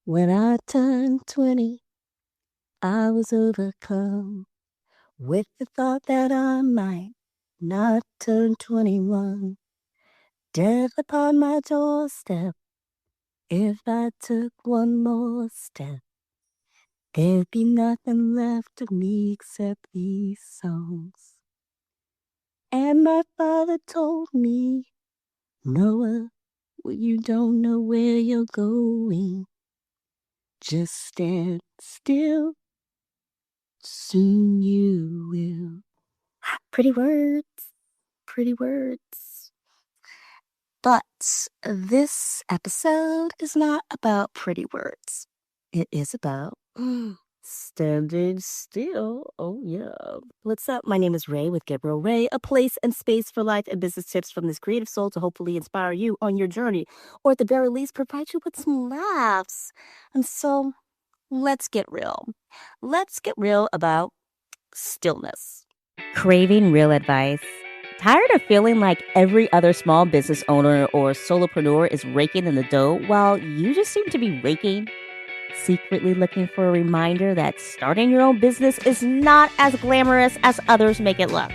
When I turned 20, I was overcome with the thought that I might not turn 21. Death upon my doorstep. If I took one more step, there'd be nothing left of me except these songs. And my father told me, Noah, you don't know where you're going. Just stand still. Soon you will. Pretty words, pretty words. But this episode is not about pretty words. It is about standing still. Oh, yeah. What's up? My name is Ray with Gabriel Ray, a place and space for life and business tips from this creative soul to hopefully inspire you on your journey, or at the very least, provide you with some laughs. And so let's get real. Let's get real about stillness. Craving real advice? Tired of feeling like every other small business owner or solopreneur is raking in the dough while you just seem to be raking? Secretly looking for a reminder that starting your own business is not as glamorous as others make it look.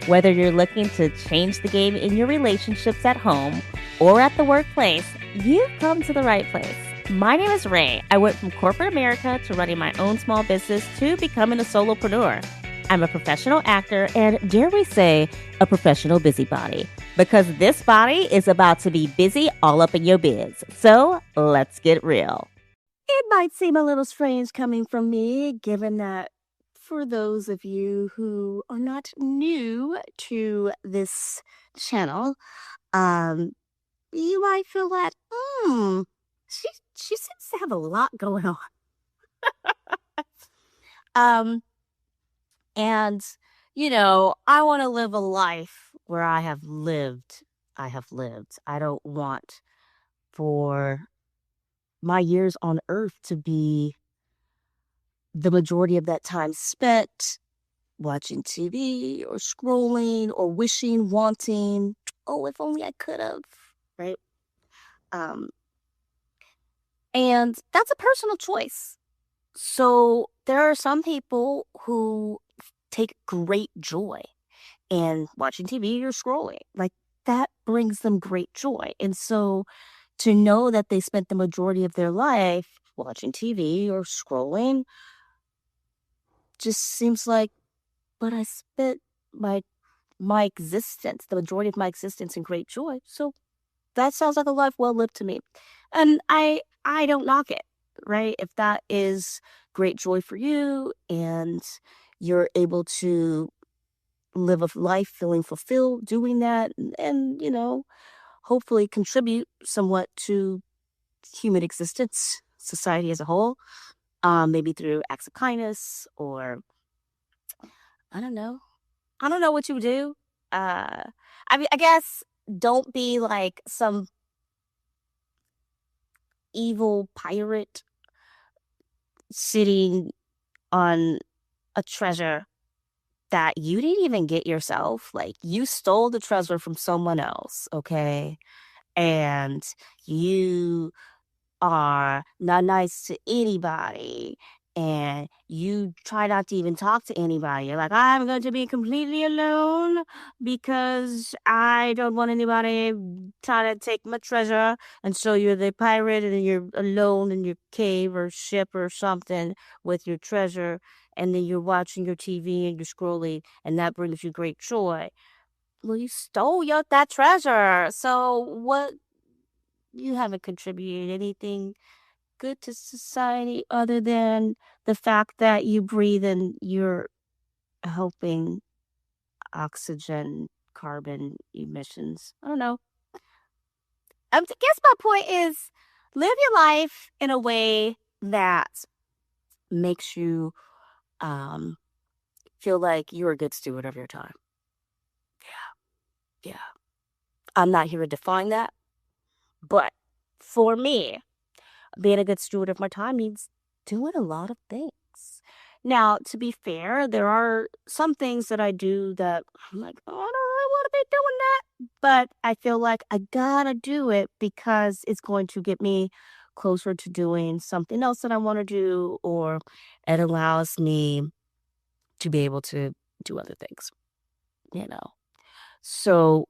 Whether you're looking to change the game in your relationships at home or at the workplace, you've come to the right place. My name is Ray. I went from corporate America to running my own small business to becoming a solopreneur. I'm a professional actor and, dare we say, a professional busybody, because this body is about to be busy all up in your biz. So let's get real. It might seem a little strange coming from me, given that for those of you who are not new to this channel, you might feel that, she seems to have a lot going on. Um, and, I want to live a life where I have lived. I don't want for my years on earth to be the majority of that time spent watching TV or scrolling or wishing, wanting, oh, if only I could have, right? Um, and that's a personal choice. So there are some people who take great joy in watching TV or scrolling. Like that brings them great joy. And so to know that they spent the majority of their life watching TV or scrolling just seems like, but I spent my existence, the majority of my existence in great joy. So that sounds like a life well lived to me. And I don't knock it, right? If that is great joy for you and you're able to live a life feeling fulfilled doing that and hopefully contribute somewhat to human existence, society as a whole, maybe through acts of kindness or I don't know. I don't know what you do. Uh, I mean, I guess don't be like some evil pirate sitting on a treasure that you didn't even get yourself. Like you stole the treasure from someone else, okay? And you are not nice to anybody and you try not to even talk to anybody. You're like, I'm going to be completely alone because I don't want anybody trying to take my treasure. And so you're the pirate and you're alone in your cave or ship or something with your treasure. And then you're watching your TV and you're scrolling, and that brings you great joy. Well, you stole that treasure. So what? You haven't contributed anything good to society other than the fact that you breathe and you're helping oxygen, carbon emissions. I don't know. I guess my point is live your life in a way that makes you feel like you're a good steward of your time. Yeah. Yeah. I'm not here to define that, but for me, being a good steward of my time means doing a lot of things. Now, to be fair, there are some things that I do that I'm like, oh, I don't really want to be doing that. But I feel like I gotta do it because it's going to get me closer to doing something else that I want to do, or it allows me to be able to do other things, you know. So,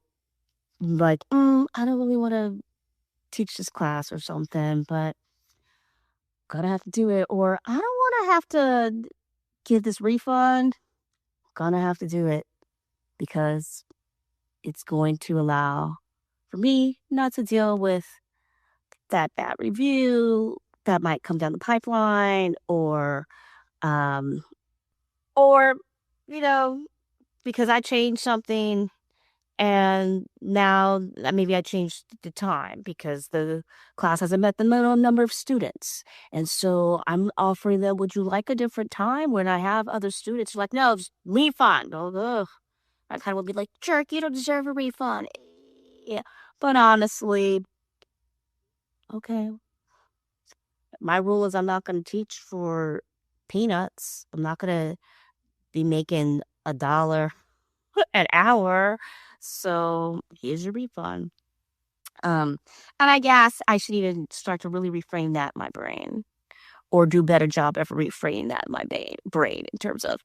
like, I don't really want to teach this class or something, but gonna have to do it. Or I don't want to have to give this refund. Gonna have to do it because it's going to allow for me not to deal with that bad review that might come down the pipeline, um, or, you know, because I changed something and now maybe I changed the time because the class hasn't met the minimum number of students. And so I'm offering them, would you like a different time when I have other students? Like, no, just refund. Oh, ugh. I kind of would be like, jerk, you don't deserve a refund. Yeah. But honestly, okay. My rule is I'm not going to teach for peanuts. I'm not going to be making $1 an hour. So here's your refund. Um, and I guess I should even start to really reframe that in my brain, or do a better job of reframing that in my brain in terms of,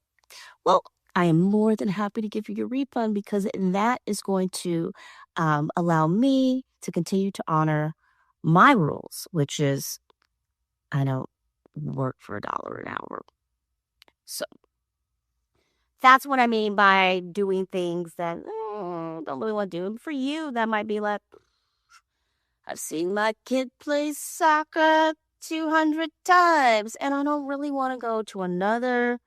well, I am more than happy to give you your refund because that is going to allow me to continue to honor my rules, which is I don't work for $1 an hour. So that's what I mean by doing things that don't really want to do. And for you, that might be like, I've seen my kid play soccer 200 times, and I don't really want to go to another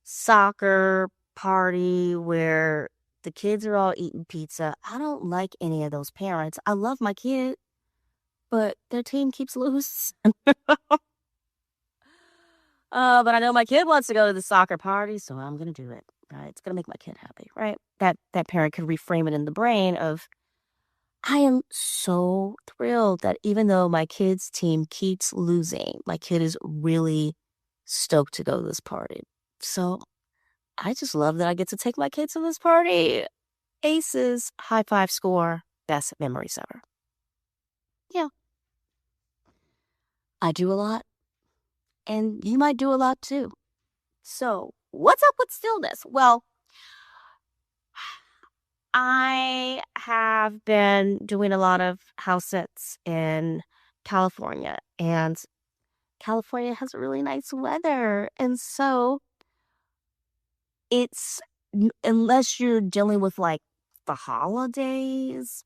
soccer party where the kids are all eating pizza. I don't like any of those parents. I love my kid, but their team keeps losing. But I know my kid wants to go to the soccer party, so I'm gonna do it. Right? It's gonna make my kid happy, right? That parent could reframe it in the brain of, I am so thrilled that even though my kid's team keeps losing, my kid is really stoked to go to this party. So I just love that I get to take my kids to this party. Aces, high five score, best memories ever. Yeah, I do a lot, and you might do a lot too. So, what's up with stillness? Well, I have been doing a lot of house sits in California, and California has really nice weather. And so it's, unless you're dealing with like the holidays,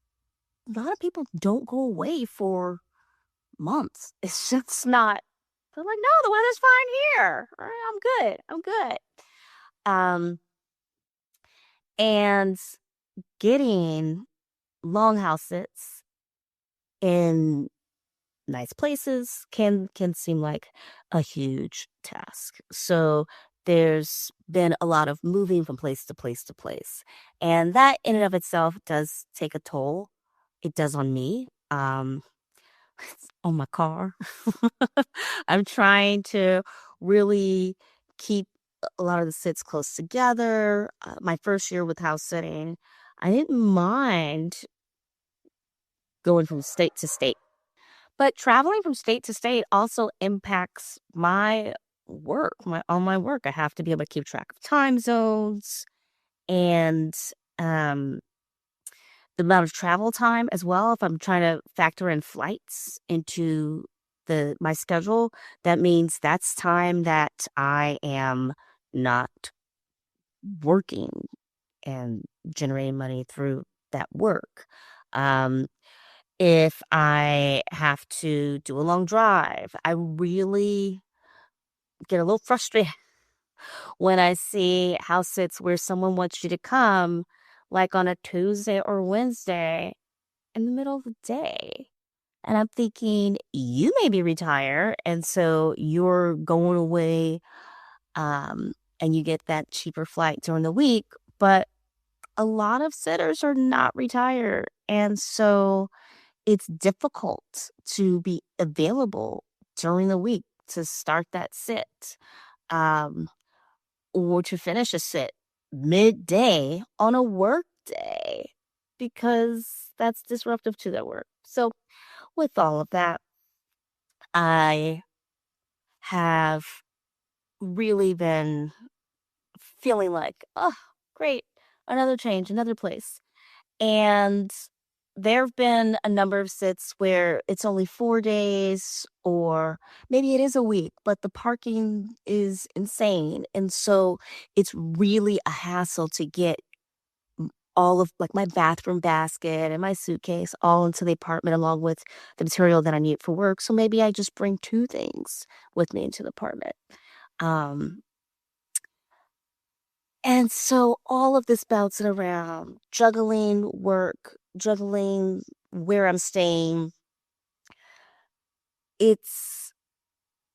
a lot of people don't go away for months. It's just not, they're like, no, the weather's fine here. All right, I'm good. I'm good. Um, and getting long house sits in nice places can seem like a huge task. So there's been a lot of moving from place to place to place. And that in and of itself does take a toll. It does on me. On my car. I'm trying to really keep a lot of the sits close together. My first year with house sitting, I didn't mind going from state to state. But traveling from state to state also impacts my work, my work. I have to be able to keep track of time zones and um, the amount of travel time as well. If I'm trying to factor in flights into the my schedule, that means that's time that I am not working and generating money through that work. Um, if I have to do a long drive, I really get a little frustrated when I see house sits where someone wants you to come, like on a Tuesday or Wednesday in the middle of the day. And I'm thinking, you may be retired, and so you're going away, and you get that cheaper flight during the week. But a lot of sitters are not retired, and so it's difficult to be available during the week to start that sit, um, or to finish a sit midday on a work day because that's disruptive to their work. So, with all of that, I have really been feeling like, oh, great, another change, another place. And there have been a number of sits where it's only 4 days, or maybe it is a week, but the parking is insane. And so it's really a hassle to get all of like my bathroom basket and my suitcase all into the apartment along with the material that I need for work. So maybe I just bring two things with me into the apartment. Um, and so all of this bouncing around, juggling work, juggling where I'm staying, it's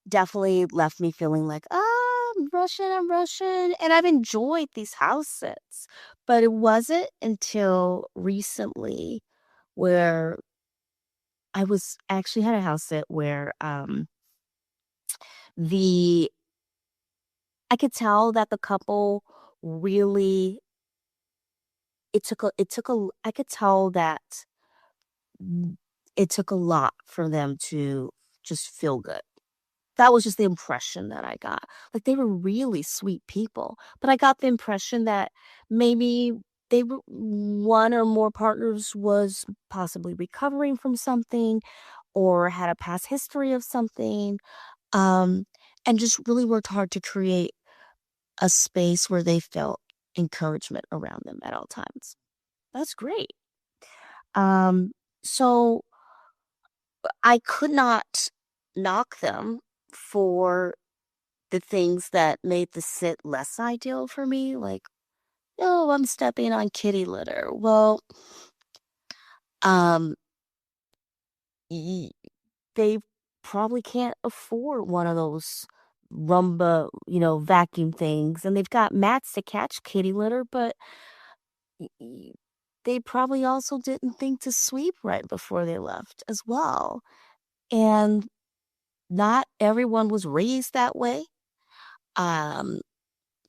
definitely left me feeling like, "Ah, I'm rushing," and I've enjoyed these house sits, but it wasn't until recently where I was actually had a house sit where, the I could tell that the couple really it took a I could tell that it took a lot for them to just feel good. That was just the impression that I got. Like, they were really sweet people, but I got the impression that maybe they were one or more partners was possibly recovering from something or had a past history of something, um, and just really worked hard to create a space where they felt encouragement around them at all times. That's great. Um, so I could not knock them for the things that made the sit less ideal for me, like, "Oh, I'm stepping on kitty litter." Well, um, y they probably can't afford one of those Rumba, vacuum things, and they've got mats to catch kitty litter, but y they probably also didn't think to sweep right before they left as well, and not everyone was raised that way. Um,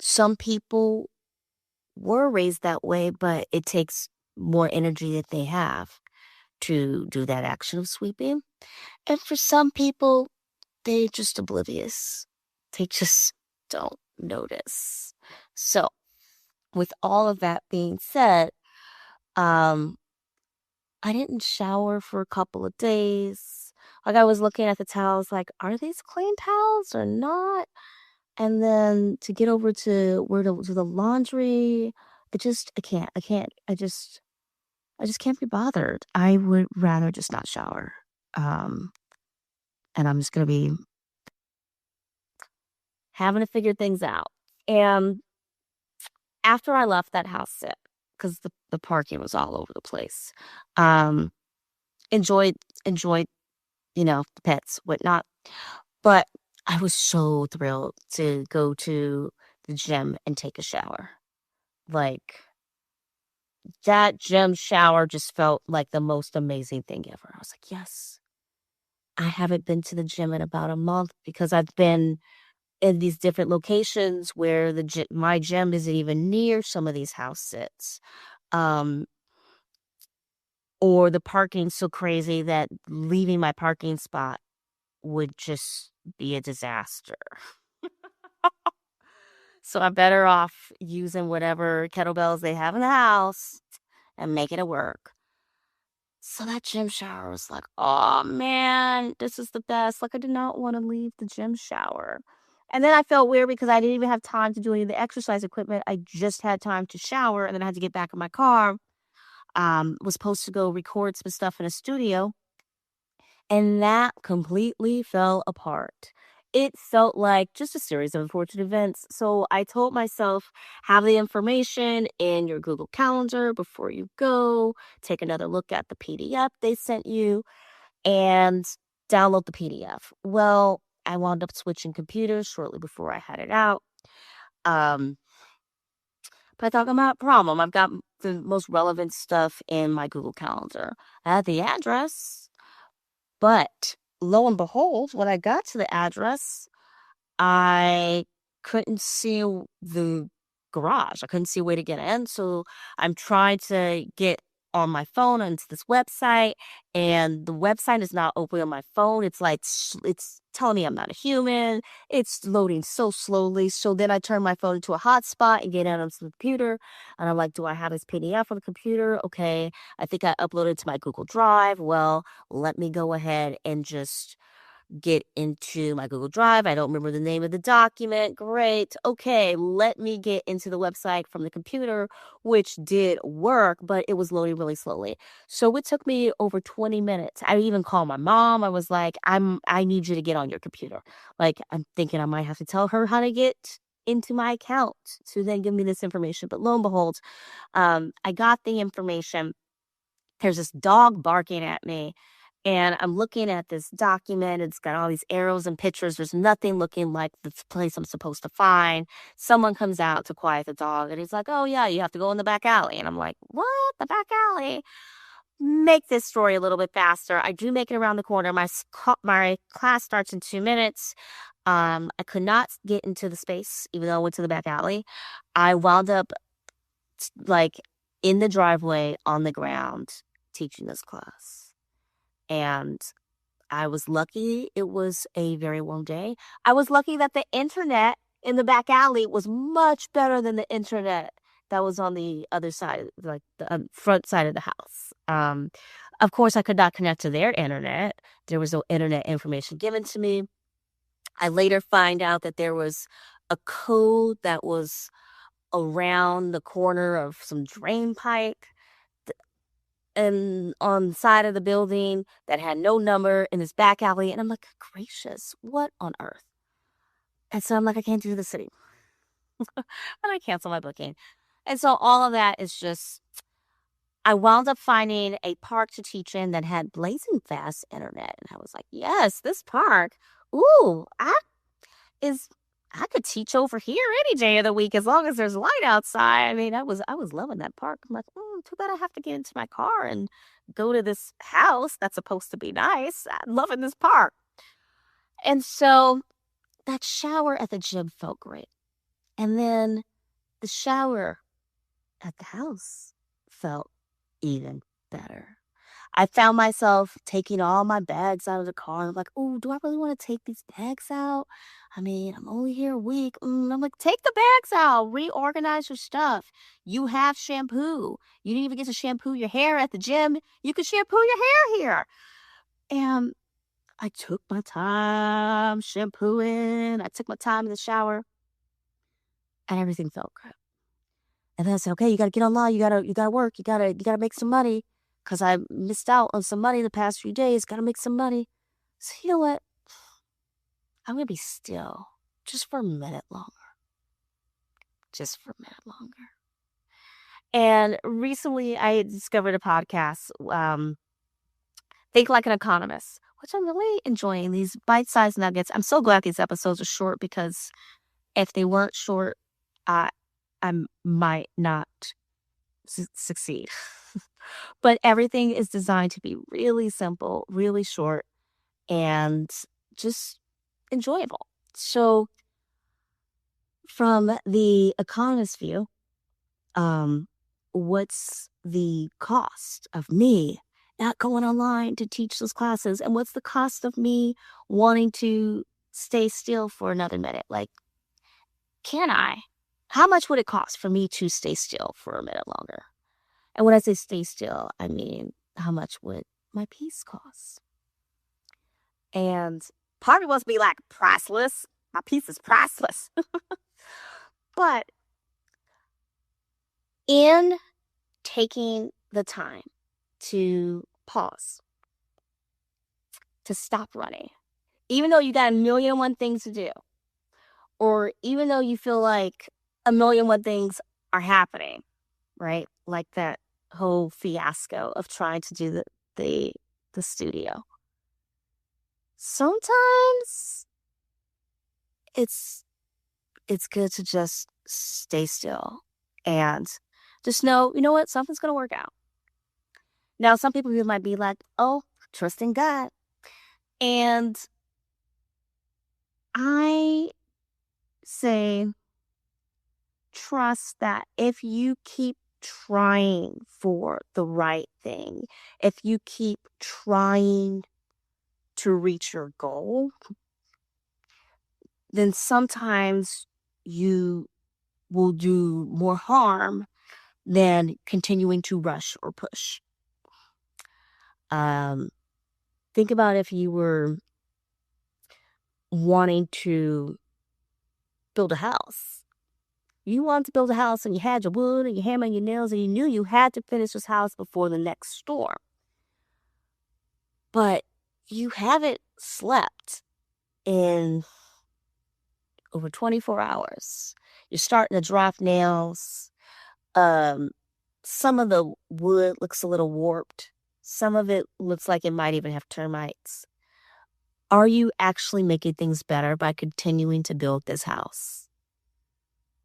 some people were raised that way, but it takes more energy that they have to do that action of sweeping. And for some people, they're just oblivious. They just don't notice. So, with all of that being said, um, I didn't shower for a couple of days. Like, I was looking at the towels, like, are these clean towels or not? And then to get over to where to the laundry, I just can't be bothered. I would rather just not shower. Um, and I'm just gonna be having to figure things out. And after I left that house sit, because the parking was all over the place, um, enjoyed enjoyed, the pets, whatnot. But I was so thrilled to go to the gym and take a shower. Like, that gym shower just felt like the most amazing thing ever. I was like, "Yes." I haven't been to the gym in about a month because I've been in these different locations where my gym isn't even near some of these house sits. Um, or the parking's so crazy that leaving my parking spot would just be a disaster. So I'm better off using whatever kettlebells they have in the house and making it work. So that gym shower was like, "Oh, man, this is the best." Like, I did not wanna leave the gym shower. And then I felt weird because I didn't even have time to do any of the exercise equipment. I just had time to shower, and then I had to get back in my car. Was supposed to go record some stuff in a studio, and that completely fell apart. It felt like just a series of unfortunate events. So I told myself, have the information in your Google Calendar before you go. Take another look at the PDF they sent you and download the PDF. Well, I wound up switching computers shortly before I had it out. Um, but I thought I'm not a problem. I've got the most relevant stuff in my Google Calendar. I had the address, but lo and behold, when I got to the address, I couldn't see the garage. I couldn't see a way to get in. So I'm trying to get on my phone onto this website, and the website is not open on my phone. It's like it's telling me I'm not a human. It's loading so slowly. So then I turn my phone into a hotspot and get out on the computer, and I'm like, do I have this PDF on the computer? Okay, I think I uploaded it to my Google Drive. Well, let me go ahead and just get into my Google Drive. I don't remember the name of the document. Great. Okay, let me get into the website from the computer, which did work, but it was loading really slowly. So it took me over 20 minutes. I even called my mom. I was like, I need you to get on your computer. Like, I'm thinking I might have to tell her how to get into my account to then give me this information. But lo and behold, I got the information. There's this dog barking at me, and I'm looking at this document. It's got all these arrows and pictures. There's nothing looking like the place I'm supposed to find. Someone comes out to quiet the dog, and he's like, oh, yeah, you have to go in the back alley. And I'm like, what? The back alley? Make this story a little bit faster. I do make it around the corner. My class starts in 2 minutes. I could not get into the space, even though I went to the back alley. I wound up like in the driveway on the ground teaching this class. And I was lucky it was a very warm day. I was lucky that the internet in the back alley was much better than the internet that was on the other side, like the front side of the house. Of course, I could not connect to their internet. There was no internet information given to me. I later find out that there was a code that was around the corner of some drain pipe and on the side of the building that had no number in this back alley. And I'm like, gracious, what on earth? And so I'm like, I can't do this anymore. And I cancel my booking. And so all of that is just, I wound up finding a park to teach in that had blazing fast internet. And I was like, yes, this park. Ooh, is I could teach over here any day of the week as long as there's light outside. I mean, I was loving that park. I'm like, too bad I have to get into my car and go to this house that's supposed to be nice. I'm loving this park. And so that shower at the gym felt great. And then the shower at the house felt even better. I found myself taking all my bags out of the car. I'm like, oh, do I really want to take these bags out? I mean, I'm only here a week. I'm like, take the bags out, reorganize your stuff. You have shampoo. You didn't even get to shampoo your hair at the gym. You can shampoo your hair here. And I took my time shampooing. I took my time in the shower, and everything felt good. And then I said, okay, you got to get online. You gotta work. You gotta make some money because I missed out on some money the past few days. Got to make some money. So you know what? I'm going to be still just for a minute longer. Just for a minute longer. And recently I discovered a podcast, Think Like an Economist, which I'm really enjoying. These bite-sized nuggets. I'm so glad these episodes are short because if they weren't short, I might not succeed. But everything is designed to be really simple, really short, and just enjoyable. So, from the economist view, um, what's the cost of me not going online to teach those classes? And what's the cost of me wanting to stay still for another minute? Like, can I? How much would it cost for me to stay still for a minute longer? And when I say stay still, I mean, how much would my peace cost? And part of me wants to be like, priceless. My peace is priceless. But in taking the time to pause, to stop running, even though you got a million and one things to do, or even though you feel like a million and one things are happening, right? Like that whole fiasco of trying to do the, the studio. Sometimes it's good to just stay still and just know, you know what, something's gonna work out. Now, some people might be like, oh, trust in God. And I say, trust that if you keep trying for the right thing, if you keep trying to reach your goal, then sometimes you will do more harm than continuing to rush or push. Um, think about if you were wanting to build a house. You wanted to build a house and you had your wood and your hammer and your nails and you knew you had to finish this house before the next storm. But you haven't slept in over 24 hours. You're starting to drop nails. Um, some of the wood looks a little warped. Some of it looks like it might even have termites. Are you actually making things better by continuing to build this house?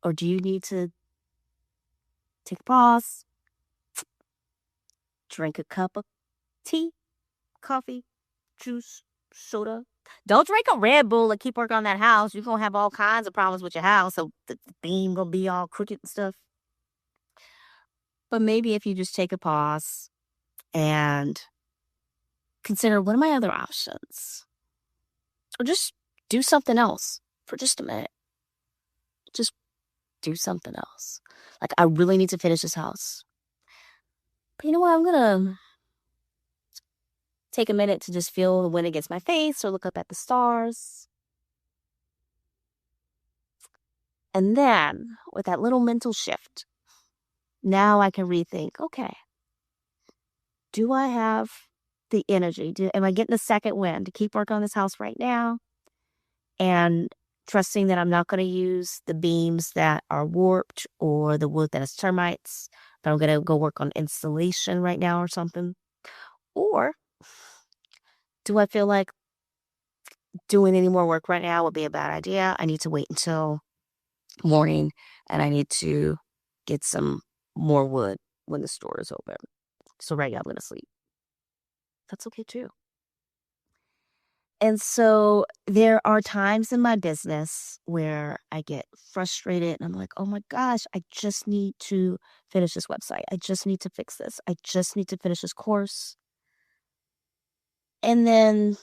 Or do you need to take a pause, drink a cup of tea, coffee, juice, soda? Don't drink a Red Bull and keep working on that house. You're going to have all kinds of problems with your house. So the beam going to be all crooked and stuff. But maybe if you just take a pause and consider, what are my other options? Or just do something else for just a minute. Just do something else. Like, I really need to finish this house. But you know what? I'm going to take a minute to just feel the wind against my face or look up at the stars. And then, with that little mental shift, now I can rethink, okay, do I have the energy? Am I getting a second wind to keep working on this house right now? And trusting that I'm not going to use the beams that are warped or the wood that has termites, but I'm going to go work on installation right now or something. Or do I feel like doing any more work right now would be a bad idea? I need to wait until morning and I need to get some more wood when the store is open. So right now I'm going to sleep. That's okay too. And so there are times in my business where I get frustrated and I'm like, oh my gosh, I just need to finish this website. I just need to fix this. I just need to finish this course. And then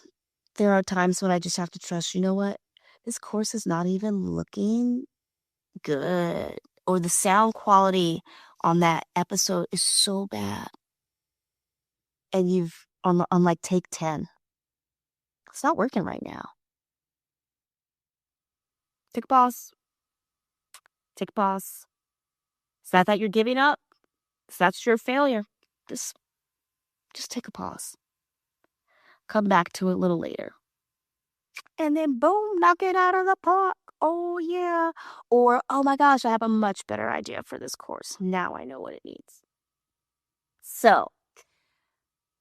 there are times when I just have to trust, you know what? This course is not even looking good. Or the sound quality on that episode is so bad. And you've on like take 10. It's not working right now. Take a pause. Take a pause. Is that you're giving up? Is that your failure? Just take a pause. Come back to it a little later. And then boom, knock it out of the park. Oh yeah. Or, oh my gosh, I have a much better idea for this course. Now I know what it needs. So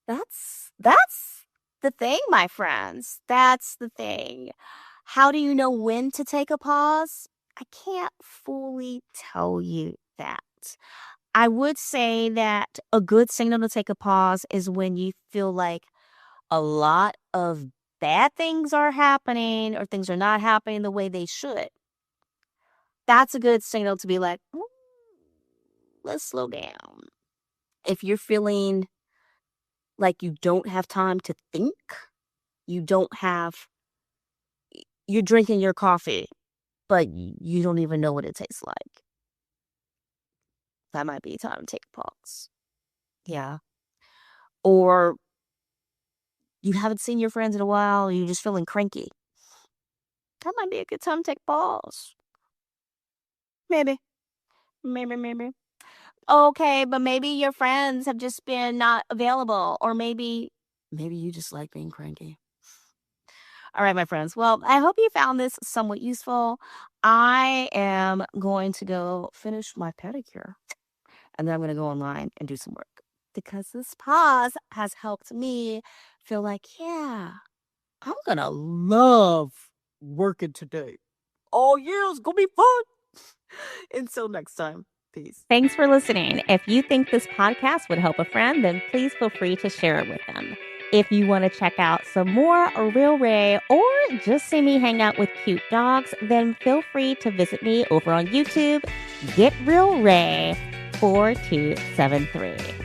that's the thing, my friends. That's the thing. How do you know when to take a pause? I can't fully tell you that. I would say that a good signal to take a pause is when you feel like a lot of bad things are happening or things are not happening the way they should. That's a good signal to be like, let's slow down. If you're feeling like you don't have time to think, you don't have, you're drinking your coffee, but you don't even know what it tastes like. That might be time to take a pause. Yeah. Or you haven't seen your friends in a while, you're just feeling cranky. That might be a good time to take a pause. Maybe. Maybe. Okay, but maybe your friends have just been not available. Or maybe you just like being cranky. All right, my friends. Well, I hope you found this somewhat useful. I am going to go finish my pedicure. And then I'm going to go online and do some work. Because this pause has helped me feel like, yeah, I'm going to love working today. Oh, yeah, it's going to be fun. Until next time, peace. Thanks for listening. If you think this podcast would help a friend, then please feel free to share it with them. If you want to check out some more Real Ray or just see me hang out with cute dogs, then feel free to visit me over on YouTube. Get Real Ray. 4273.